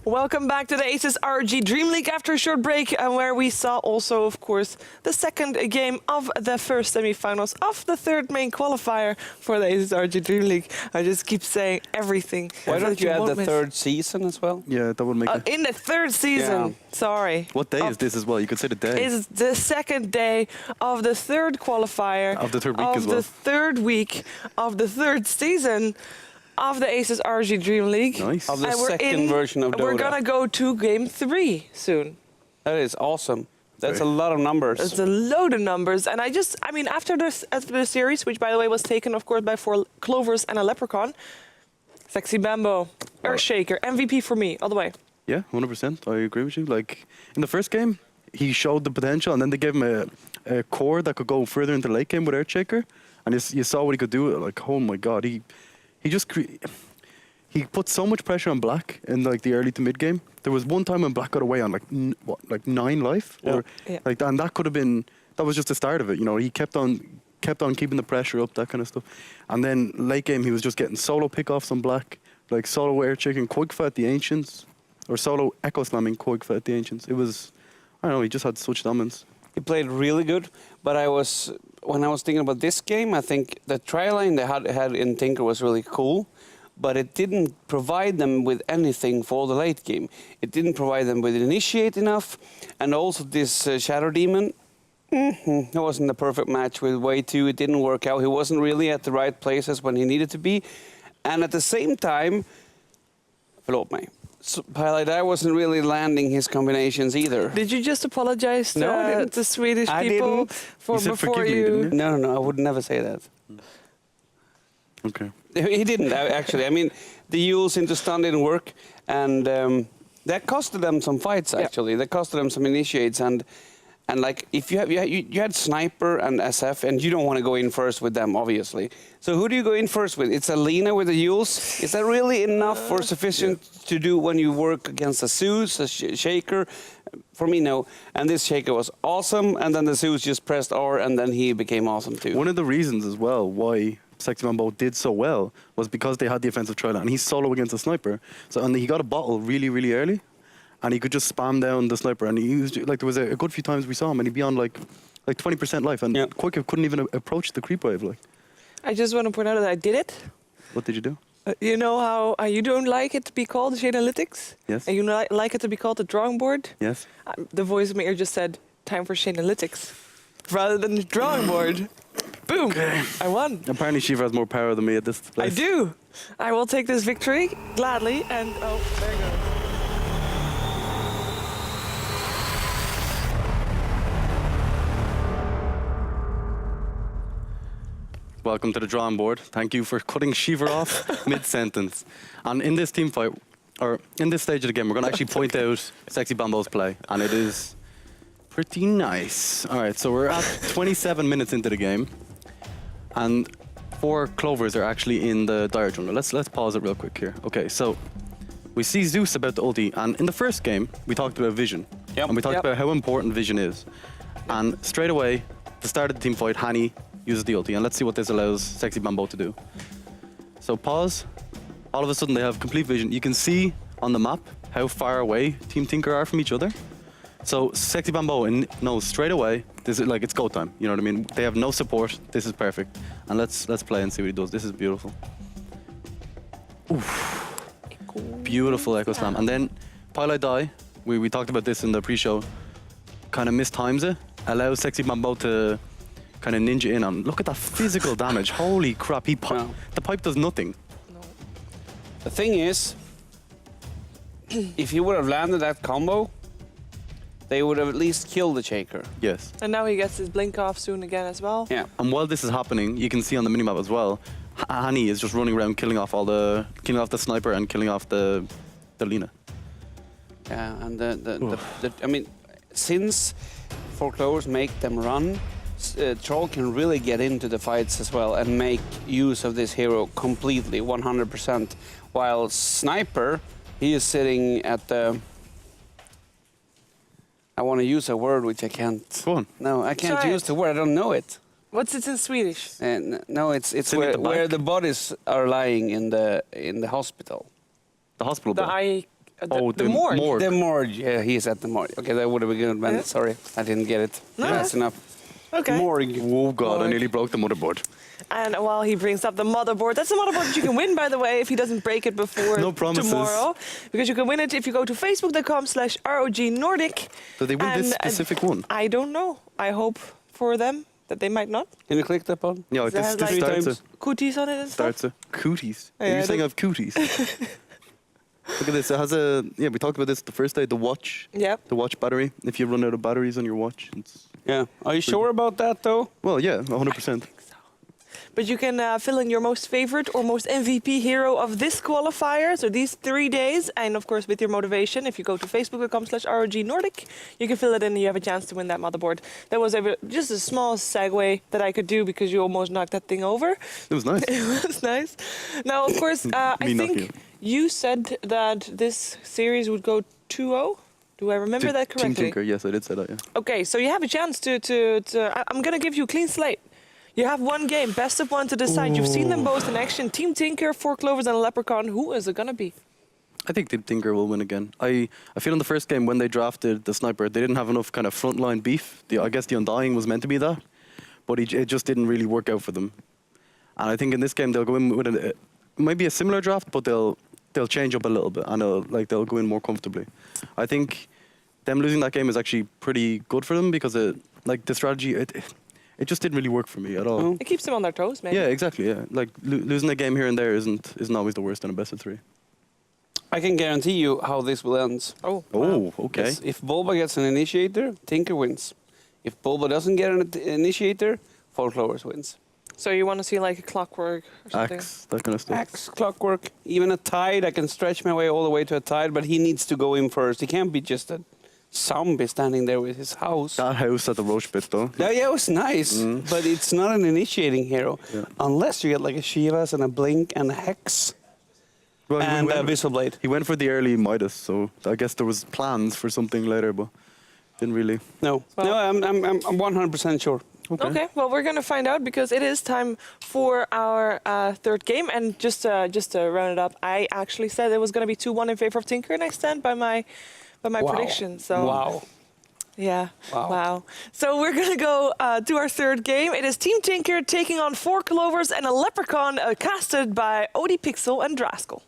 Welcome back to the ASUS ROG DreamLeague after a short break, where we saw also, of course, the second game of the first semi-finals of the third main qualifier for the ASUS ROG DreamLeague. I just keep saying everything. Why don't you add the third season as well? Yeah, that would make it. In the third season, Yeah. sorry. What day is this as well? You could say the day. It's the second day of the third qualifier. Of the third week as well. Of the third week of the third season of the ASUS ROG DreamLeague. Nice. Of the second version of Dota. We're gonna go to game 3 soon. That is awesome. That's a lot of numbers. It's a load of numbers, and I mean, after the series, which by the way was taken, of course, by 4 Clovers and a Leprecon, Sexy Bambo, Earthshaker, MVP for me, all the way. Yeah, 100%. I agree with you. Like, in the first game, he showed the potential, and then they gave him a core that could go further into the late game with Earthshaker, and you saw what he could do. Like, oh my god, he just he put so much pressure on Black in like the early to mid game. There was one time when Black got away on like 9 life, or like that, and that was just the start of it. You know, he kept on keeping the pressure up, that kind of stuff. And then late game, he was just getting solo pickoffs on Black, like solo Earthshaker, Qualifier at the Ancients, or solo Echo Slamming Qualifier at the Ancients. It was, I don't know, he just had such dominance. He played really good, but when I was thinking about this game, I think the try line they had in Tinker was really cool, but it didn't provide them with anything for the late game. It didn't provide them with initiate enough, and also this Shadow Demon, it wasn't the perfect match with Way 2. It didn't work out. He wasn't really at the right places when he needed to be, and at the same time, förlåt mig. So, I wasn't really landing his combinations either. Did you just apologize to, No, I didn't. to Swedish I people didn't. for You said before forgive me, you? didn't you? No, I would never say that. Okay. He didn't, actually. I mean, the Yules into stun didn't work, and that costed them some fights, actually. That costed them some initiates, and like, if you had Sniper and SF, and you don't want to go in first with them, obviously. So who do you go in first with? It's Alina with the Yules. Is that really enough or sufficient to do when you work against a ASUS, a Shaker? For me, no. And this Shaker was awesome, and then the ASUS just pressed R, and then he became awesome too. One of the reasons as well why Sexy Bambo did so well was because they had the offensive try line, and he's solo against a sniper. So, and he got a bottle really, really early, and he could just spam down the sniper. And he used, like, there was a good few times we saw him, and he'd be on like 20% life, and Quick couldn't even approach the creep wave. Like, I just want to point out that I did it. what did you do? You know how you don't like it to be called Shanalytics? Yes. And you like it to be called the drawing board? Yes. The voice in my ear just said, time for Shanalytics, rather than the drawing board. Boom! Okay. I won. Apparently, Shiva has more power than me at this place. I do. I will take this victory gladly, and oh, there it goes. Welcome to the drawing board. Thank you for cutting Shiva off mid-sentence. And in this team fight, or in this stage of the game, we're going to actually point out Sexy Bambo's play, and it is pretty nice. All right, so we're at 27 minutes into the game, and 4 Clovers are actually in the dire jungle. Let's pause it real quick here. Okay, so we see Zeus about to ulti, and in the first game, we talked about vision, and we talked about how important vision is. And straight away, the start of the team fight, Hani uses the ulti, and let's see what this allows Sexy Bambo to do. So pause. All of a sudden, they have complete vision. You can see on the map how far away Team Tinker are from each other. So Sexy Bambo knows straight away, this is like, it's go time. You know what I mean? They have no support. This is perfect. And let's play and see what he does. This is beautiful. Oof. Beautiful Echo Slam. And then Pilot Die, we talked about this in the pre-show, kind of mistimes it, allows Sexy Bambo to kind of ninja in on. Look at that physical damage. Holy crap, the pipe does nothing. No. The thing is, if he would have landed that combo, they would have at least killed the Shaker. Yes. And now he gets his blink off soon again as well. Yeah. And while this is happening, you can see on the minimap as well, Hani is just running around killing off the sniper and killing off the Lina. Yeah, and I mean, since 4 Clovers make them run, Troll can really get into the fights as well and make use of this hero completely, 100%. While Sniper, he is sitting at the... I want to use a word which I can't. Go on. No, I can't use the word. I don't know it. What's it in Swedish? No, it's where the bodies are lying in the hospital. The hospital The bed. The morgue. morgue. The morgue. Yeah, he is at the morgue. Okay, that would have been good, man. Yeah. Sorry, I didn't get it No, fast enough. Okay. Morgue. Oh god, I Morgue. nearly broke the motherboard. And while he brings up the motherboard, that's the motherboard that you can win, by the way, if he doesn't break it before No promises. tomorrow. Because you can win it if you go to facebook.com/ROG Nordic. Do they win this And, specific one? I don't know. I hope for them that they might not. Can you click that button? Yeah, It this, has this like starts times. Cooties on it and stuff. starts a cooties. Yeah, Are you I saying I don't- have cooties? Look at this. It has a we talked about this the first day. The watch. Yep. The watch battery. If you run out of batteries on your watch, it's Yeah. Are you sure about that, though? well, yeah, 100%. But you can fill in your most favorite or most MVP hero of this qualifier, so these 3 days, and of course with your motivation, if you go to facebook.com/ROG Nordic, you can fill it in and you have a chance to win that motherboard. That was just a small segue that I could do because you almost knocked that thing over. It was nice. It was nice. Now, of course, I Me knocking think it. you said that this series would go 2-0. Do I remember that Team correctly? Tinker. Yes, I did say that. Yeah. Okay, so you have a chance I'm going to give you a clean slate. You have one game, best of one to decide. You've seen them both in action. Team Tinker, 4 Clovers and a Leprecon. Who is it going to be? I think Team Tinker will win again. I feel in the first game when they drafted the sniper, they didn't have enough kind of frontline beef. I guess the Undying was meant to be that, but it just didn't really work out for them. And I think in this game they'll go in with maybe a similar draft, but they'll change up a little bit and they'll go in more comfortably. I think them losing that game is actually pretty good for them because the strategy it just didn't really work for me at all. No. It keeps them on their toes, maybe. Yeah, exactly. Yeah, like losing a game here and there isn't always the worst in a best of 3. I can guarantee you how this will end. Oh, wow. Oh, okay. Yes, if Bulba gets an initiator, Tinker wins. If Bulba doesn't get an initiator, 4 Clovers wins. So you want to see like a clockwork or something? Axe, that kind of stuff. Axe, clockwork, even a tide. I can stretch my way all the way to a tide, but he needs to go in first. He can't be just a zombie standing there with his house. That house at the Roche pit, though. Yeah, it was nice, but it's not an initiating hero. Yeah. Unless you get like a Shivas and a Blink and a Hex Well, and a Visual Blade. he went for the early Midas, so I guess there was plans for something later, but didn't really. No, Well- I'm 100% sure. Okay, well, we're going to find out because it is time for our third game. And just to round it up, I actually said it was going to be 2-1 in favor of Tinker, and I stand by my Wow. prediction. So Wow. Yeah. Wow. So we're going to go to our third game. It is Team Tinker taking on 4 Clovers and a Leprecon casted by Odie Pixel and Draskell.